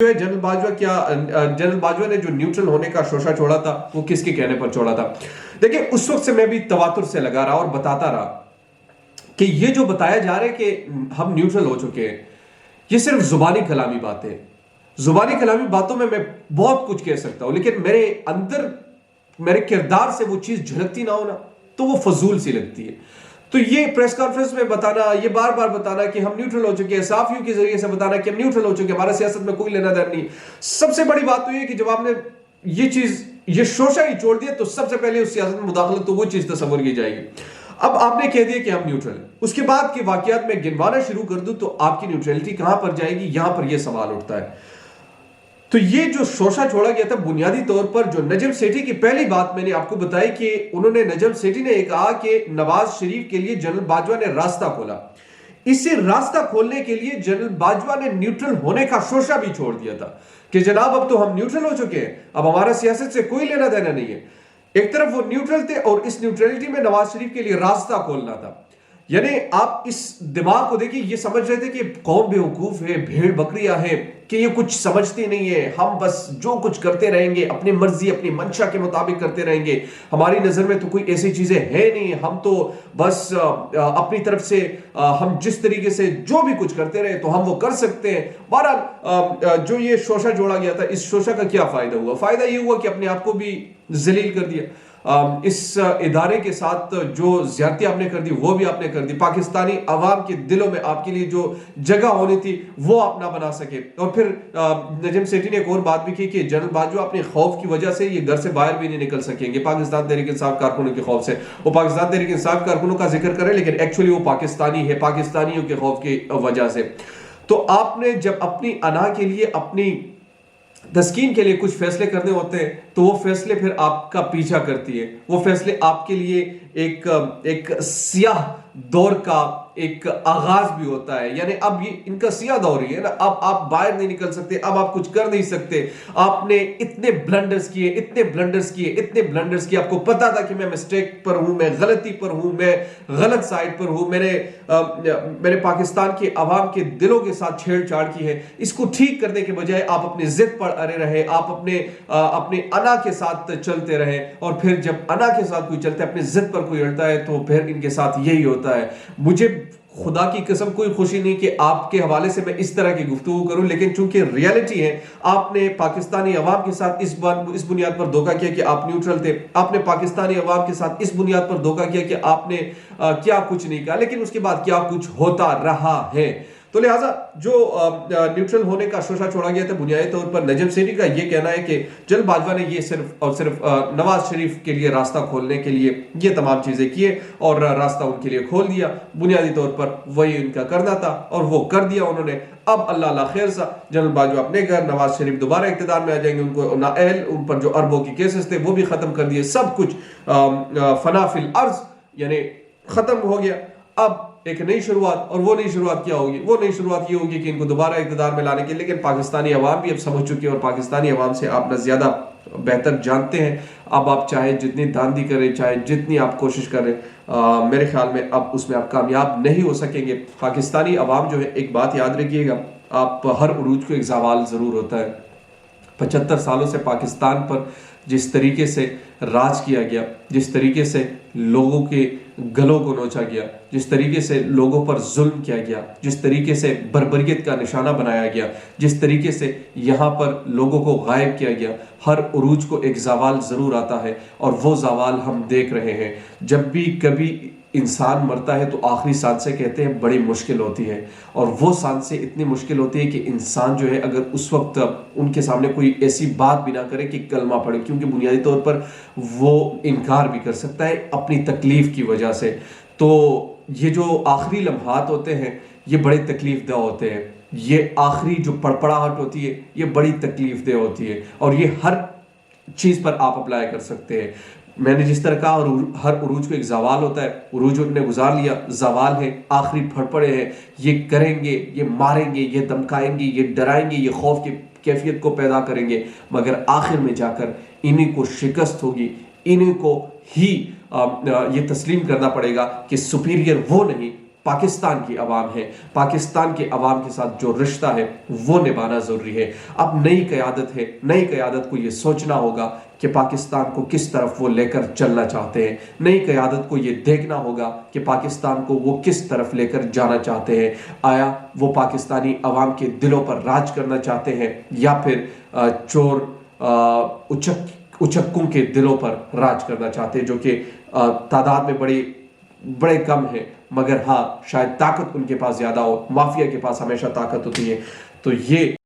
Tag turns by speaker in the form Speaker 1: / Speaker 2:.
Speaker 1: जो है जनरल बाजवा ने जो न्यूट्रल होने का शोशा छोड़ा था वो किसके कहने पर छोड़ा था? देखिए, उस वक्त से मैं भी तवातुर से लगा रहा और बताता रहा कि ये जो बताया जा रहा है कि हम न्यूट्रल हो चुके हैं, ये सिर्फ जुबानी कलामी बातें हैं। जुबानी कलामी बातों में मैं बहुत कुछ कह सकता हूं, लेकिन मेरे अंदर मेरे किरदार से वो चीज झलकती ना हो ना, तो वो फजूल सी लगती है। तो ये प्रेस कॉन्फ्रेंस में बताना, ये बार बार बताना कि हम न्यूट्रल हो चुके हैं, साफियों के जरिए से बताना कि हम न्यूट्रल हो चुके हैं, हमारा सियासत में कोई लेना देना नहीं। सबसे बड़ी बात तो ये कि जब आपने ये शोशा ही छोड़ दिया, तो सबसे पहले उस सियासत में मुदाखलत तो वो चीज तस्वर की जाएगी। अब आपने कह दिया कि हम न्यूट्रल हैं, उसके बाद के वाकयात में गिनवाना शुरू कर दूं तो आपकी न्यूट्रलिटी कहां पर जाएगी, यहां पर यह सवाल उठता है। तो ये जो शोशा छोड़ा गया था, बुनियादी तौर पर जो नजम सेठी की पहली बात मैंने आपको बताई कि उन्होंने नजम सेठी ने कहा कि नवाज शरीफ के लिए जनरल बाजवा ने रास्ता खोला। इसे रास्ता खोलने के लिए जनरल बाजवा ने न्यूट्रल होने का शोशा भी छोड़ दिया था कि जनाब अब तो हम न्यूट्रल हो चुके हैं, अब हमारा सियासत से कोई लेना देना नहीं है। एक तरफ वो न्यूट्रल थे और इस न्यूट्रलिटी में नवाज शरीफ के लिए रास्ता खोलना था। यानी आप इस दिमाग को देखिए, ये समझ रहे थे कि कौन बेवकूफ है, भेड़ बकरियां हैं, कि ये कुछ समझती नहीं है, हम बस जो कुछ करते रहेंगे अपनी मर्जी अपनी मंशा के मुताबिक करते रहेंगे, हमारी नजर में तो कोई ऐसी चीजें है नहीं, हम तो बस अपनी तरफ से हम जिस तरीके से जो भी कुछ करते रहे तो हम वो कर सकते हैं। बहरहाल जो ये शोशा जोड़ा गया था, इस शोशा का क्या फायदा हुआ? फायदा ये हुआ कि अपने आप को भी जलील कर दिया। इस इदारे के साथ जो ज्यादती आपने कर दी वो भी आपने कर दी। पाकिस्तानी अवाम के दिलों में आपके लिए जो जगह होनी थी वो आप ना बना सके। और फिर नजम सेठी ने एक और बात भी की कि जनरल बाजवा अपने खौफ की वजह से ये घर से बाहर भी नहीं निकल सकेंगे, पाकिस्तान तहरीक इंसाफ कारकुनों के खौफ से। वो पाकिस्तान तहरीक इंसाफ कारकुनों का जिक्र करें, लेकिन एक्चुअली वो पाकिस्तानी है, पाकिस्तानियों के खौफ की वजह से। तो आपने जब अपनी अना के लिए, अपनी तस्कीन के लिए कुछ फैसले करने होते हैं तो वो फैसले फिर आपका पीछा करती है। वो फैसले आपके लिए एक सियाह दौर का एक आगाज भी होता है। यानी अब ये इनका सियाह दौर ही है ना, अब आप बाहर नहीं निकल सकते, अब आप कुछ कर नहीं सकते। आपने इतने ब्लंडर्स किए, इतने ब्लंडर्स किए, इतने ब्लंडर्स किए, आपको पता था कि मैं मिस्टेक पर हूं, मैं गलती पर हूं, मैं गलत साइड पर हूं, मैंने पाकिस्तान के अवाम के दिलों के साथ छेड़छाड़ की है। इसको ठीक करने के बजाय आप अपनी जिद पर अड़े रहे, आप अपने अना के साथ चलते रहे। और फिर जब अना के साथ कोई चलता है, अपनी जिद पर कोई अड़ता है, तो फिर इनके साथ यही होता है। मुझे खुदा की कसम कोई खुशी नहीं कि आपके हवाले से मैं इस तरह की गुफ्तगू करूं, लेकिन चूंकि रियलिटी है, आपने पाकिस्तानी अवाम के साथ इस बुनियाद पर धोखा किया कि आप न्यूट्रल थे। आपने पाकिस्तानी अवाम के साथ इस बुनियाद पर धोखा किया कि आपने क्या कुछ नहीं कहा, लेकिन उसके बाद क्या कुछ होता रहा है। तो लिहाजा जो न्यूट्रल होने का शोशा छोड़ा गया था, बुनियादी तौर पर नजम सेठी का यह कहना है कि जनरल बाजवा ने ये सिर्फ और सिर्फ नवाज शरीफ के लिए रास्ता खोलने के लिए ये तमाम चीजें किए और रास्ता उनके लिए खोल दिया। बुनियादी तौर पर वही उनका करना था और वो कर दिया उन्होंने। अब अल्लाह खैर सा, जनरल बाजवा अपने घर, नवाज शरीफ दोबारा इख्तिदार में आ जाएंगे, उनको नाअहल, उन पर जो अरबों की केसेस थे वो भी खत्म कर दिए, सब कुछ फनाफिल अर्ज यानी खत्म हो गया। अब एक नई शुरुआत, और वो नई शुरुआत क्या होगी? वो नई शुरुआत ये होगी कि इनको दोबारा इक़्तिदार में लाने के, लेकिन पाकिस्तानी अवाम भी अब समझ चुकी है और पाकिस्तानी अवाम से आप न ज्यादा बेहतर जानते हैं। अब आप चाहे जितनी दांदी करें, चाहे जितनी आप कोशिश करें, मेरे ख्याल में अब उसमें आप कामयाब नहीं हो सकेंगे। पाकिस्तानी अवाम जो है, एक बात याद रखिएगा, आप हर उरूज को एक ज़वाल ज़रूर होता है। 75 सालों से पाकिस्तान पर जिस तरीके से राज किया गया, जिस तरीके से लोगों के गलों को नोचा गया, जिस तरीके से लोगों पर जुल्म किया गया, जिस तरीके से बर्बरियत का निशाना बनाया गया, जिस तरीके से यहाँ पर लोगों को गायब किया गया, हर उरूज को एक ज़वाल ज़रूर आता है और वो ज़वाल हम देख रहे हैं। जब भी कभी इंसान मरता है तो आखिरी सांसें कहते हैं बड़ी मुश्किल होती है, और वो सांसें इतनी मुश्किल होती है कि इंसान जो है, अगर उस वक्त उनके सामने कोई ऐसी बात भी ना करे कि कलमा पढ़े, क्योंकि बुनियादी तौर पर वो इनकार भी कर सकता है अपनी तकलीफ की वजह से। तो ये जो आखिरी लम्हात होते हैं ये बड़े तकलीफ दह होते हैं। ये आखिरी जो पड़पड़ाहट होती है ये बड़ी तकलीफ दह होती है, और ये हर चीज़ पर आप अप्लाई कर सकते हैं। मैंने जिस तरह कहा, हर उरूज को एक ज़वाल होता है, उरूज उन्होंने गुजार लिया, ज़वाल है, आखिरी फड़फड़े हैं, ये करेंगे, ये मारेंगे, ये धमकाएंगे, ये डराएंगे, ये खौफ की कैफियत को पैदा करेंगे, मगर आखिर में जाकर इन्हीं को शिकस्त होगी, इन्हीं को ही ये तस्लीम करना पड़ेगा कि सुपीरियर वो नहीं, पाकिस्तान की अवाम है, पाकिस्तान के अवाम के साथ जो रिश्ता है वो निभाना जरूरी है। अब नई क़यादत है, नई क़यादत को ये सोचना होगा कि पाकिस्तान को किस तरफ वो लेकर चलना चाहते हैं। नई क़यादत को ये देखना होगा कि पाकिस्तान को वो किस तरफ लेकर जाना चाहते हैं। आया वो पाकिस्तानी अवाम के दिलों पर राज करना चाहते हैं या फिर चोर उचक्कों के दिलों पर राज करना चाहते हैं, जो कि तादाद में बड़े कम है, मगर हाँ शायद ताकत उनके पास ज्यादा हो। माफिया के पास हमेशा ताकत होती है। तो ये